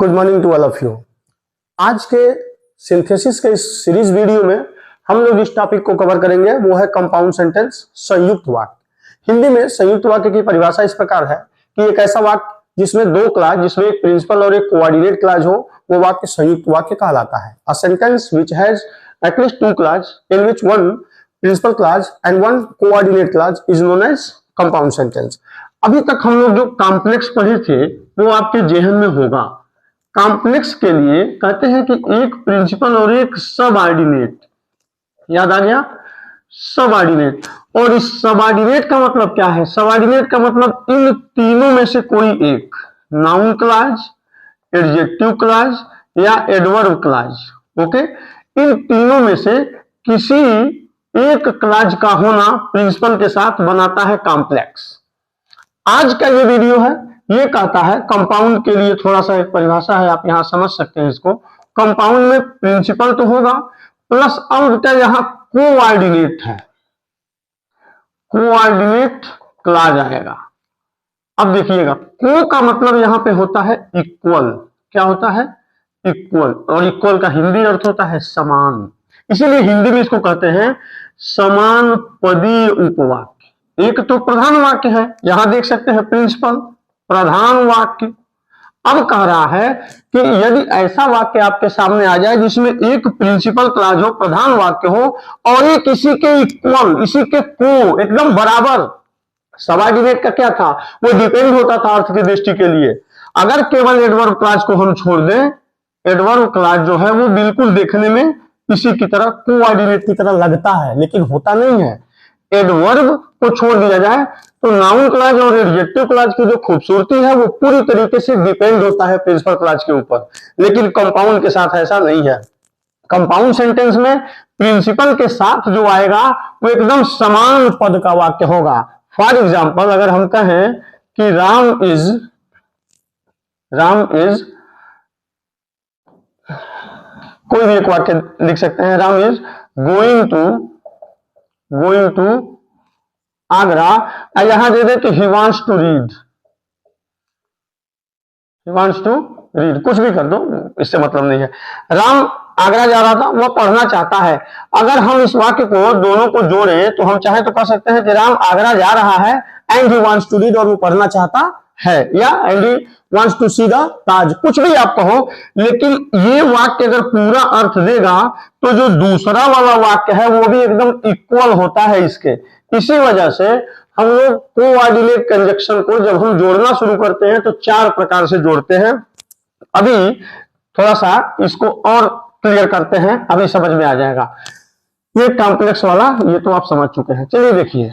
Good morning to all of you. आज के synthesis के इस सीरीज वीडियो में हम लोग इस टॉपिक को कवर करेंगे, वो है कंपाउंड सेंटेंस, संयुक्त वाक्य। हिंदी में संयुक्त वाक्य की परिभाषा इस प्रकार है कि एक ऐसा वाक्य जिसमें दो क्लास, जिसमें एक प्रिंसिपल और एक कोऑर्डिनेट क्लास हो, वो वाक्य संयुक्त वाक्य कहलाता है। A sentence which has at least two clause in which one principal clause and one coordinate clause is known as compound sentence. अभी तक हम लोग जो कॉम्प्लेक्स पढ़े थे वो आपके जेहन में होगा। कॉम्प्लेक्स के लिए कहते हैं कि एक प्रिंसिपल और एक सबऑर्डिनेट, याद आ गया, सबऑर्डिनेट। और इस सबऑर्डिनेट का मतलब क्या है? सबऑर्डिनेट का मतलब इन तीनों में से कोई एक, नाउन क्लॉज, एडजेक्टिव क्लॉज या एडवर्ब क्लॉज। ओके, इन तीनों में से किसी एक क्लॉज का होना प्रिंसिपल के साथ बनाता है कॉम्प्लेक्स। आज का ये वीडियो है, ये कहता है कंपाउंड के लिए थोड़ा सा एक परिभाषा है, आप यहां समझ सकते हैं इसको। कंपाउंड में प्रिंसिपल तो होगा प्लस अब बेटा यहां कोऑर्डिनेट है, कोऑर्डिनेट क्लॉज आएगा। अब देखिएगा, को का मतलब यहां पे होता है इक्वल। क्या होता है? इक्वल। और इक्वल का हिंदी अर्थ होता है समान, इसीलिए हिंदी में इसको कहते हैं समान पदीय उपवाक्य। एक तो प्रधान वाक्य है, यहां देख सकते हैं प्रिंसिपल, प्रधान वाक्य। अब कह रहा है कि यदि ऐसा वाक्य आपके सामने आ जाए जिसमें एक प्रिंसिपल क्लॉज हो, प्रधान वाक्य हो, और एक इसी के इक्वल, इसी के को एकदम बराबर। सबऑर्डिनेट का क्या था? वो डिपेंड होता था अर्थ की दृष्टि के लिए। अगर केवल एडवर्ब क्लॉज को हम छोड़ दें, एडवर्ब क्लॉज जो है वो बिल्कुल देखने में इसी की तरह, कोऑर्डिनेट की तरह लगता है, लेकिन होता नहीं है। एडवर्ब को छोड़ दिया जाए तो नाउन क्लॉज और एडजेक्टिव क्लॉज की जो खूबसूरती है वो पूरी तरीके से डिपेंड होता है प्रिंसिपल क्लॉज के ऊपर, लेकिन कंपाउंड के साथ ऐसा नहीं है। कंपाउंड सेंटेंस में प्रिंसिपल के साथ जो आएगा वो एकदम समान पद का वाक्य होगा। फॉर एग्जाम्पल, अगर हम कहें कि राम इज, कोई भी एक वाक्य लिख सकते हैं, Ram is going to Agra, यहां दे दे कि ही वांट्स टू रीड, कुछ भी कर दो, इससे मतलब नहीं है। राम आगरा जा रहा था, वह पढ़ना चाहता है। अगर हम इस वाक्य को दोनों को जोड़े तो हम चाहे तो कह सकते हैं कि राम आगरा जा रहा है and he wants to read, और वो पढ़ना चाहता है, या and he wants to see the Taj, कुछ भी आप कहो। लेकिन ये वाक्य अगर पूरा अर्थ देगा तो जो दूसरा वाला वाक्य है वो भी एकदम इक्वल होता है इसके। इसी वजह से हम लोग कोऑर्डिनेट कंजक्शन को जब हम जोड़ना शुरू करते हैं तो चार प्रकार से जोड़ते हैं। अभी थोड़ा सा इसको और क्लियर करते हैं, अभी समझ में आ जाएगा। ये कॉम्प्लेक्स वाला ये तो आप समझ चुके हैं। चलिए देखिए,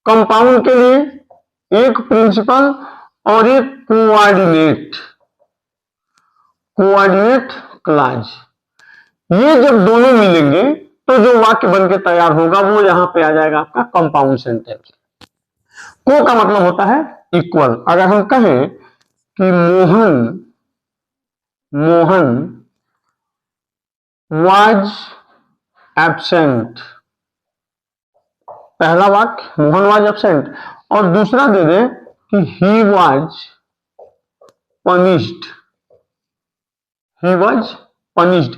कंपाउंड के लिए एक प्रिंसिपल और एक कोऑर्डिनेट क्लॉज, ये जब दोनों मिलेंगे तो जो वाक्य बनके तैयार होगा वो यहां पे आ जाएगा आपका कंपाउंड सेंटेंस। को का मतलब होता है इक्वल। अगर हम कहें कि मोहन वाज एब्सेंट, पहला वाक्य मोहन वाज एब्सेंट, और दूसरा दे दे कि ही वाज पनिश्ड।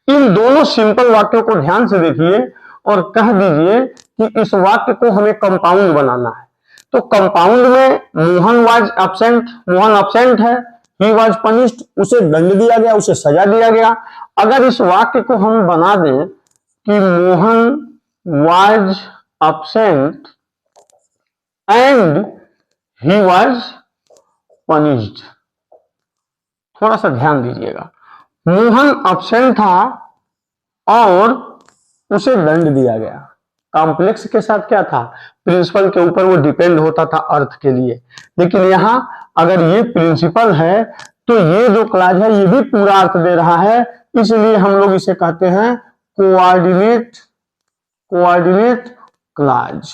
इन दोनों सिंपल वाक्यों को ध्यान से देखिए और कह दीजिए कि इस वाक्य को हमें कंपाउंड बनाना है। तो कंपाउंड में Mohan was absent, Mohan absent है, ही वाज पनिश्ड, उसे दंड दिया गया, उसे सजा दिया गया। अगर इस वाक्य को हम बना दें कि Mohan was absent and he was punished, थोड़ा सा ध्यान दीजिएगा। मोहन एब्सेंट था और उसे दंड दिया गया। कॉम्प्लेक्स के साथ क्या था? प्रिंसिपल के ऊपर वो डिपेंड होता था अर्थ के लिए। लेकिन यहां अगर ये प्रिंसिपल है तो ये जो क्लॉज है ये भी पूरा अर्थ दे रहा है, इसलिए हम लोग इसे कहते हैं कोऑर्डिनेट क्लॉज।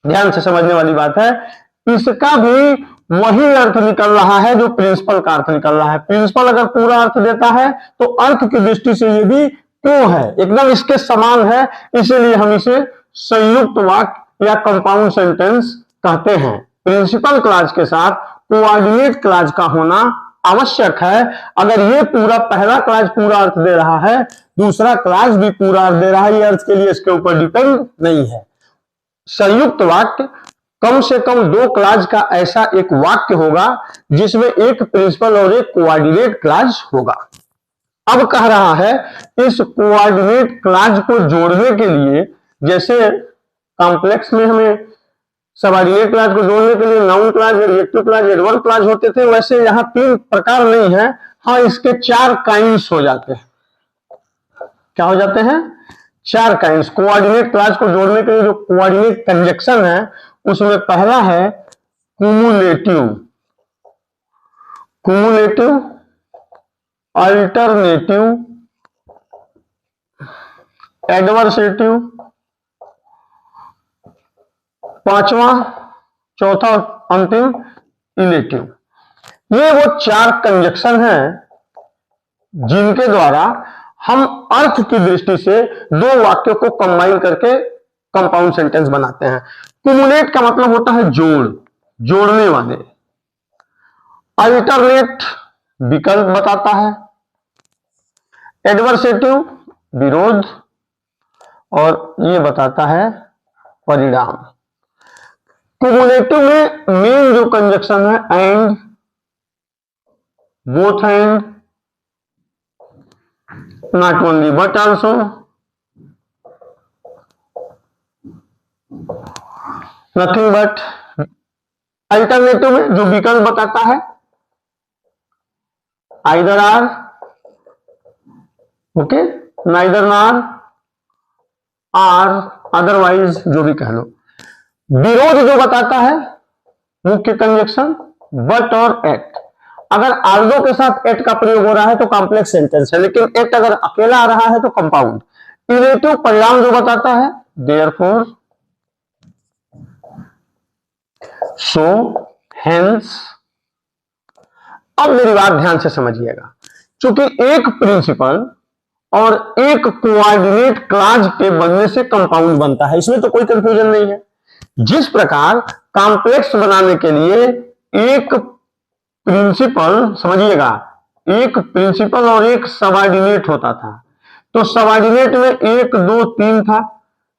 ध्यान से समझने वाली बात है, इसका भी वही अर्थ निकल रहा है जो प्रिंसिपल का अर्थ निकल रहा है। प्रिंसिपल अगर पूरा अर्थ देता है तो अर्थ की दृष्टि से ये भी को है, एकदम इसके समान है, इसीलिए हम इसे संयुक्त वाक्य या कंपाउंड सेंटेंस कहते हैं। प्रिंसिपल क्लॉज के साथ कोऑर्डिनेट क्लॉज का होना आवश्यक है। अगर ये पूरा पहला क्लास पूरा अर्थ दे रहा है, दूसरा क्लास भी पूरा अर्थ दे रहा है, ये अर्थ के लिए इसके ऊपर डिपेंड नहीं है। संयुक्त वाक्य कम से कम दो क्लास का ऐसा एक वाक्य होगा जिसमें एक प्रिंसिपल और एक कोऑर्डिनेट क्लास होगा। अब कह रहा है इस कोऑर्डिनेट क्लास को जोड़ने के लिए, जैसे कॉम्प्लेक्स में हमें सबऑर्डिनेट क्लास को जोड़ने के लिए noun clause, adjective clause, adverb class होते थे, वैसे यहाँ 3 प्रकार नहीं है। हाँ, इसके 4 काइंड्स हो जाते हैं। क्या हो जाते हैं? 4 काइंड्स। कोऑर्डिनेट क्लास को जोड़ने के लिए जो कोऑर्डिनेट कंजक्शन है उसमें पहला है कुमुलेटिव, कुमुलेटिव, अल्टरनेटिव, एडवर्सेटिव, पांचवा, चौथा, अंतिम इलेटिव। ये वो 4 कंजक्शन हैं जिनके द्वारा हम अर्थ की दृष्टि से दो वाक्यों को कंबाइन करके कंपाउंड सेंटेंस बनाते हैं। कुमुलेट का मतलब होता है जोड़, जोड़ने वाले। अल्टरनेट विकल्प बताता है, एडवर्सेटिव विरोध, और ये बताता है परिणाम। कुमुलेटिव में मेन जो कंजक्शन है and, both and, not only but also, nothing but. Alternative में जो विकल्प बताता है either or, okay, neither nor, or, otherwise, जो भी कह लो। विरोध जो बताता है मुख्य कंजक्शन बट और एट। अगर आल्दो के साथ एट का प्रयोग हो रहा है तो कॉम्प्लेक्स सेंटेंस है, लेकिन एट अगर अकेला आ रहा है तो कंपाउंड। इलेटिव परिणाम जो बताता है देयरफॉर, सो, हेंस। अब मेरी बात ध्यान से समझिएगा, क्योंकि एक प्रिंसिपल और एक कोऑर्डिनेट क्लास के बनने से कंपाउंड बनता है, इसमें तो कोई कंफ्यूजन नहीं है। जिस प्रकार कॉम्प्लेक्स बनाने के लिए एक प्रिंसिपल, समझिएगा, एक प्रिंसिपल और एक सबऑर्डिनेट होता था, तो सबऑर्डिनेट में 1 2 3 था,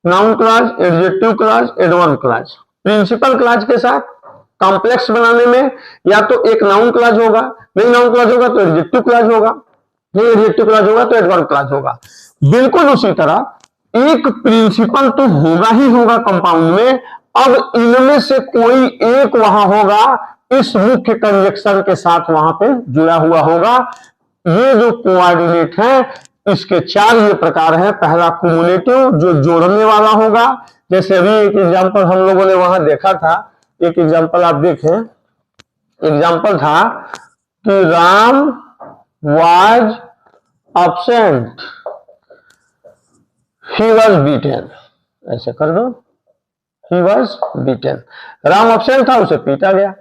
noun clause, adjective clause, adverb clause. Principal clause के साथ कॉम्प्लेक्स बनाने में या तो एक नाउन क्लास होगा, नहीं नाउन क्लास होगा तो एडजेक्टिव क्लास होगा, नहीं एडजेक्टिव क्लास होगा तो एडवर्ब क्लास होगा। बिल्कुल उसी तरह एक प्रिंसिपल तो होगा ही होगा कंपाउंड में। अब इनमें से कोई एक वहां होगा इस मुख्य कंजक्शन के साथ वहां पे जुड़ा हुआ होगा। ये जो कोऑर्डिनेट है इसके 4 ये प्रकार हैं। पहला कुमुलेटिव जो जोड़ने वाला होगा, जैसे अभी एक एग्जांपल हम लोगों ने वहां देखा था, एक एग्जांपल आप देखें, एग्जांपल था कि Ram was absent, he was beaten, ऐसे कर दो, he was beaten। Ram absent था, उसे पीटा गया।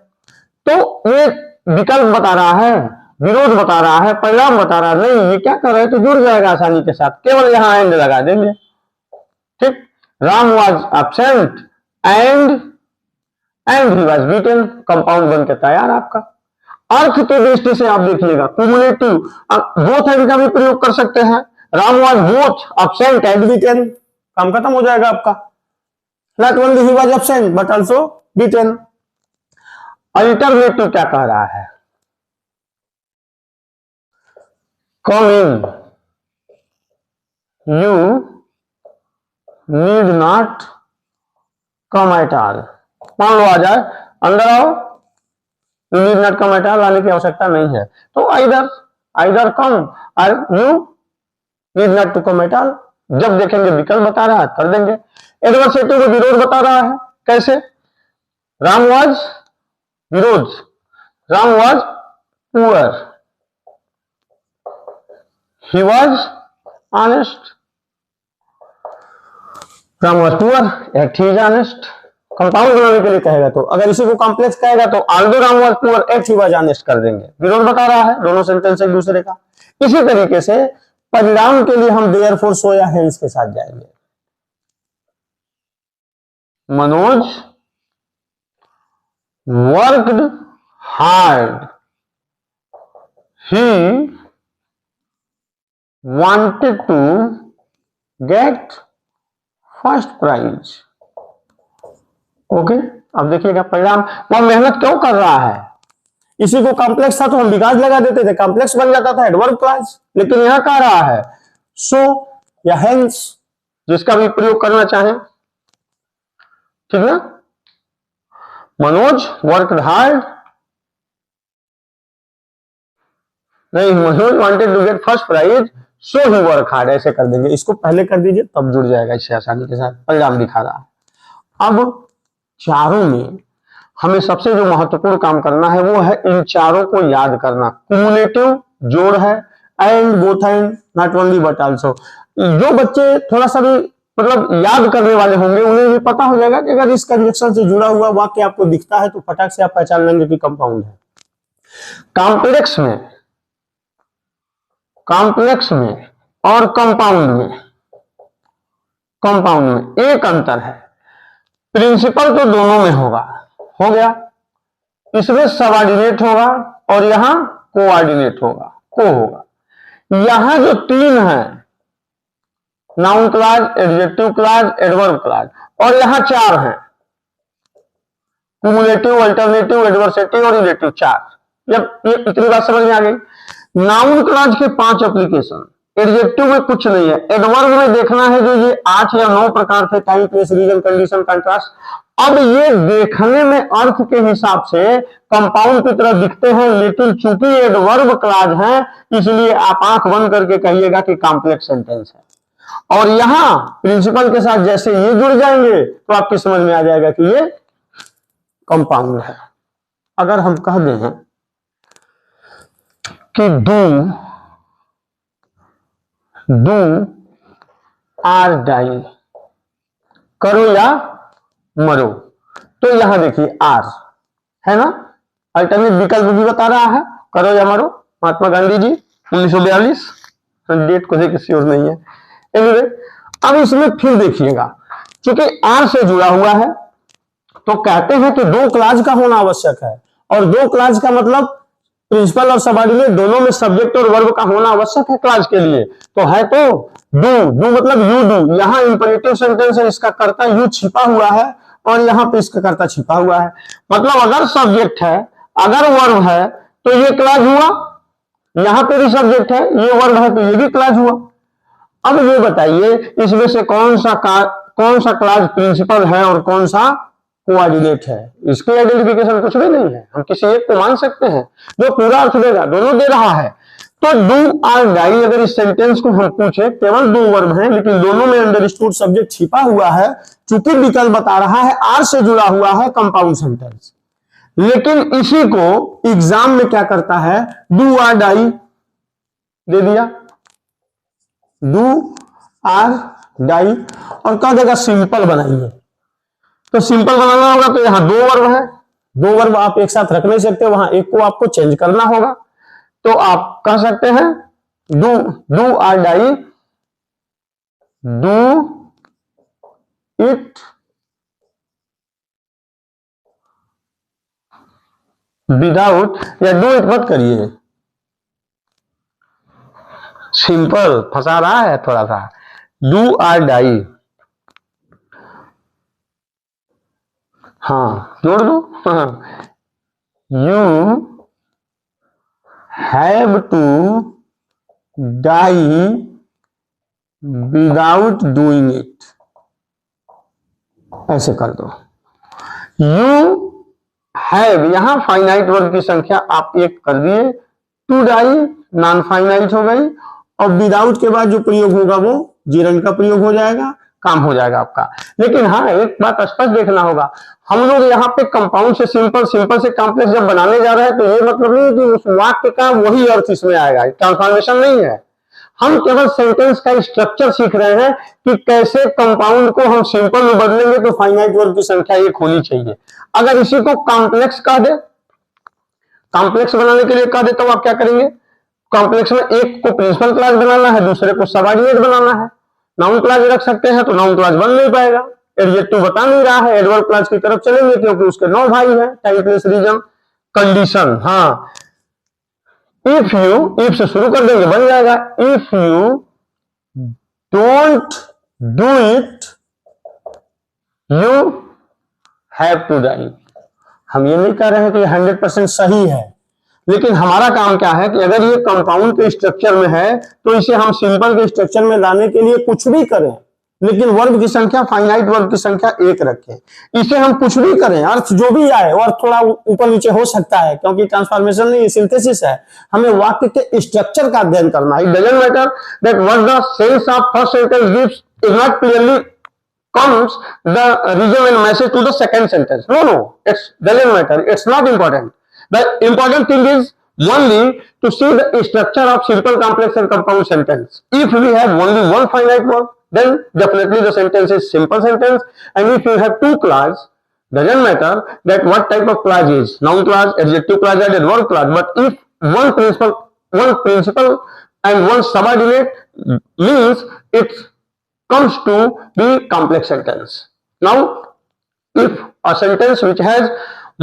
तो ये विकल्प बता रहा है, विरोध बता रहा है, परिणाम बता रहा है, नहीं ये क्या कर रहे हैं, तो जुड़ जाएगा आसानी के साथ, केवल यहां एंड लगा देंगे। ठीक, Ram was absent and he was beaten, compound बन के तैयार आपका। अर्थ की दृष्टि से आप देखिएगा, कुमुलेटिव बोथ एंड का भी प्रयोग कर सकते हैं। Ram was both absent and beaten, काम खत्म हो जाएगा आपका। Not only he was absent but also beaten. Alternative क्या कह रहा है, come in, you need not come at all. मान लो आ जाए, अंदर आओ, you need not come at all, आने की आवश्यकता नहीं है। तो आइदर कम और you need not to come at all. जब देखेंगे विकल्प बता रहा है कर देंगे। एडवर्सेटिव को विरोध बता रहा है, कैसे, राम वाज, विरोध, Ram was poor, he was honest, Ram was poor yet he is honest. Compound बनाने के लिए कहेगा तो, अगर इसी को कॉम्प्लेक्स कहेगा तो although Ram was poor yet he was honest कर देंगे। विरोध बता रहा है, दोनों सेंटेंस एक दूसरे का। इसी तरीके से परिणाम के लिए हम देयरफॉर, सो या हेंस के साथ जाएंगे। Manoj worked hard he wanted to get first prize. Okay, अब देखिएगा परिणाम, वह मेहनत क्यों कर रहा है। इसी को कॉम्प्लेक्स था तो हम बिकॉज लगा देते थे, कॉम्प्लेक्स बन जाता था एडवर्ब क्लॉज, लेकिन यहां कह रहा है सो या हेंस, जिसका भी प्रयोग करना चाहें, ठीक ना। मनोज वर्कड हार्ड, नहीं, Manoj wanted to get first prize so he work hard, ऐसे कर देंगे। इसको पहले कर दीजिए तब जुड़ जाएगा इससे आसानी के साथ, परिणाम दिखा रहा है। अब चारों में हमें सबसे जो महत्वपूर्ण काम करना है वो है इन चारों को याद करना। क्यूमुलेटिव जोड़ है, and, both and, not only but also. जो बच्चे थोड़ा सा भी मतलब याद करने वाले होंगे उन्हें भी पता हो जाएगा कि अगर इस कंजक्शन से जुड़ा हुआ वाक्य आपको दिखता है तो फटाक से आप पहचान लेंगे कि कंपाउंड है। कॉम्प्लेक्स में और कंपाउंड में एक अंतर है, प्रिंसिपल तो दोनों में होगा, हो गया, इसमें सबऑर्डिनेट होगा और यहां कोऑर्डिनेट होगा, को होगा। यहां जो तीन है, noun clause, adjective clause, adverb clause, और यहां चार हैं, क्युमुलेटिव, अल्टरनेटिव, एडवर्सेटिव और रिलेटिव, चार। जब ये इतनी बात समझ में आ गई। नाउन क्लॉज के 5 एप्लीकेशन, एडजेक्टिव में कुछ नहीं है, एडवर्ब में देखना है जो ये 8 या 9 प्रकार थे, time, place, reason, condition, contrast. अब ये देखने में अर्थ के हिसाब से कंपाउंड की तरह दिखते हैं, लेकिन चूंकि एडवर्ब क्लॉज है इसलिए आप आंख बंद करके कहिएगा कि कॉम्प्लेक्स सेंटेंस है। और यहां प्रिंसिपल के साथ जैसे ये जुड़ जाएंगे तो आपकी समझ में आ जाएगा कि ये कंपाउंड है। अगर हम कह दें कि डू आर डाई, करो या मरो, तो यहां देखिए आर है ना, अल्टरनेट विकल्प भी बता रहा है, करो या मरो, महात्मा गांधी जी 1942, डेट को देखिए श्योर नहीं है। एनीवे, अब इसमें फिर देखिएगा, क्योंकि आर से जुड़ा हुआ है तो कहते हैं कि 2 क्लॉज का होना आवश्यक है, और 2 क्लॉज का मतलब प्रिंसिपल और सबऑर्डिनेट दोनों में सब्जेक्ट और वर्ब का होना आवश्यक है क्लॉज के लिए। तो है तो डू मतलब यू डू, यहां इंपेरेटिव सेंटेंस है, इसका कर्ता यू छिपा हुआ है और यहां पे इसका कर्ता छिपा हुआ है। मतलब अगर सब्जेक्ट है, अगर वर्ब है तो ये क्लॉज हुआ, यहां पे भी सब्जेक्ट है, ये वर्ब है तो ये भी क्लॉज हुआ। अब ये बताइए इसमें से कौन सा क्लॉज प्रिंसिपल है और कौन सा कोऑर्डिनेट है। इसकी आइडेंटिफिकेशन कुछ भी नहीं है, हम किसी एक को मान सकते हैं जो पूरा अर्थ देगा, दोनों दे रहा है। तो डू आर डाई, अगर इस सेंटेंस को हम पूछे, केवल 2 वर्ब हैं लेकिन दोनों में अंडरस्टूड सब्जेक्ट छिपा हुआ है, चूंकि विकल्प बता रहा है आर से जुड़ा हुआ है, कंपाउंड सेंटेंस। लेकिन इसी को एग्जाम में क्या करता है, डू आर डाई दे दिया, डू आर डाई, और कह देगा सिंपल बनाइए। तो सिंपल बनाना होगा तो यहां 2 वर्ब है, 2 वर्ब आप एक साथ रख नहीं सकते, वहां एक को आपको चेंज करना होगा। तो आप कह सकते हैं do or die, do it without, या डू इट मत करिए, सिंपल फंसा रहा है थोड़ा सा। डू आर डाई, हाँ जोड़ दो, you have to die without doing it, ऐसे कर दो। यू हैव, यहां फाइनाइट वर्ग की संख्या आप 1 कर दिए, टू डाई नॉन फाइनाइट हो गई, और विदाउट के बाद जो प्रयोग होगा वो जीरन का प्रयोग हो जाएगा, काम हो जाएगा आपका। लेकिन हाँ, एक बात स्पष्ट देखना होगा, हम लोग यहाँ पे कंपाउंड से सिंपल, सिंपल से कॉम्प्लेक्स जब बनाने जा रहे हैं तो ये मतलब नहीं कि उस वाक्य का वही अर्थ इसमें आएगा, ट्रांसफॉर्मेशन नहीं है। हम केवल सेंटेंस का स्ट्रक्चर सीख रहे हैं कि कैसे कंपाउंड को हम सिंपल में बदलेंगे तो फाइनाइट वर्ग की संख्या 1 होनी चाहिए। अगर इसी को कॉम्प्लेक्स कह दे, कॉम्प्लेक्स बनाने के लिए कह दे तो आप क्या करेंगे, कॉम्प्लेक्स में एक को प्रिंसिपल क्लास बनाना है, दूसरे को सबऑर्डिनेट बनाना है। नाउन क्लास रख सकते हैं तो नाउन क्लास बन नहीं पाएगा, एडजेक्टिव बता नहीं रहा है, एडवर्ब क्लास की तरफ चलेंगे क्योंकि उसके 9 भाई हैं, टाइम, प्लेस, रीजन, कंडीशन। हाँ, इफ यू, इफ से शुरू कर देंगे बन जाएगा, if you don't do it you have to die. हम ये नहीं कह रहे हैं कि 100% सही है, लेकिन हमारा काम क्या है कि अगर ये कंपाउंड के स्ट्रक्चर में है तो इसे हम सिंपल के स्ट्रक्चर में लाने के लिए कुछ भी करें, लेकिन वर्ग की संख्या, फाइनाइट वर्ग की संख्या 1 रखें। इसे हम कुछ भी करें, अर्थ जो भी आए, और थोड़ा ऊपर नीचे हो सकता है क्योंकि ट्रांसफॉर्मेशन नहीं, सिंथेसिस है। हमें वाक्य के स्ट्रक्चर का अध्ययन करना है। It doesn't matter that what the sense of first sentence gives is not clearly comes the reason and message to the second sentence. No, it doesn't matter. It's not important. The important thing is only to see the structure of simple, complex and compound sentence. If we have only one finite verb, then definitely the sentence is simple sentence. And if you have two clause, doesn't matter that what type of clause is, noun clause, adjective clause, and verb clause. But if one principal and one subordinate means it's comes to the complex sentence. Now, if a sentence which has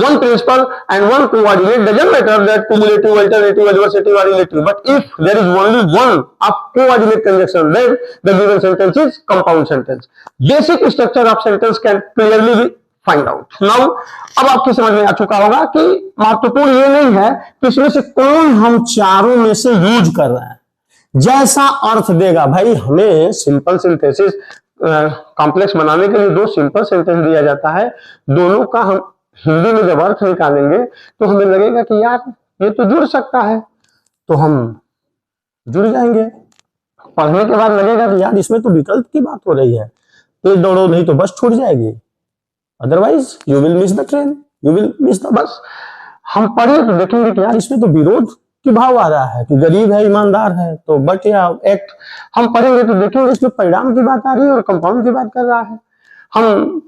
one principal and one coordinate, doesn't matter that cumulative, alternative, adversative or relative. But if there is only one of coordinate conjunction, then the given sentence is compound sentence. Basic structure of sentence can clearly be find out. Now, अब आपकी समझ में आ चुका होगा कि महत्वपूर्ण ये नहीं है कि इसमें से कौन हम चारों में से यूज कर रहे हैं, जैसा अर्थ देगा। भाई हमें सिंपल सिंथेसिस कॉम्प्लेक्स बनाने के लिए दो सिंपल सेंटेंस दिया जाता है, दोनों का हम हिंदी में जब अर्थ निकालेंगे तो हमें लगेगा कि यार ये तो जुड़ सकता है, तो हम जुड़ जाएंगे। पढ़ने के बाद लगेगा कि यार इसमें तो विकल्प की बात हो रही है, तेज दौड़ो नहीं तो बस छूट जाएगी, otherwise you will miss the train, you will miss the bus. हम पढ़े तो देखेंगे कि यार इसमें तो विरोध की भाव आ रहा है कि गरीब है ईमानदार है तो बट या एक्ट। हम पढ़ेंगे तो देखेंगे इसमें परिणाम की बात आ रही है और कंपाउंड की बात कर रहा है। हम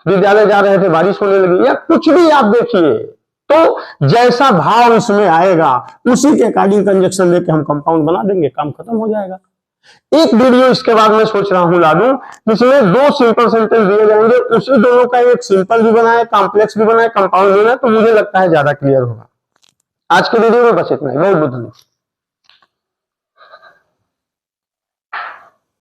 विद्यालय जा रहे थे, बारिश होने लगी, या कुछ भी आप देखिए, तो जैसा भाव इसमें आएगा उसी के अकॉर्डिंग कंजक्शन लेके हम कंपाउंड बना देंगे, काम खत्म हो जाएगा। एक वीडियो इसके बाद मैं सोच रहा हूं ला दूं जिसमें दो सिंपल सेंटेंस दिए जाएंगे, उसी दोनों का एक सिंपल भी बनाए, कॉम्प्लेक्स भी बनाए, कंपाउंड भी बनाए, तो मुझे लगता है ज्यादा क्लियर होगा। आज के वीडियो में बस इतना ही। बहुत बहुत धन्यवाद।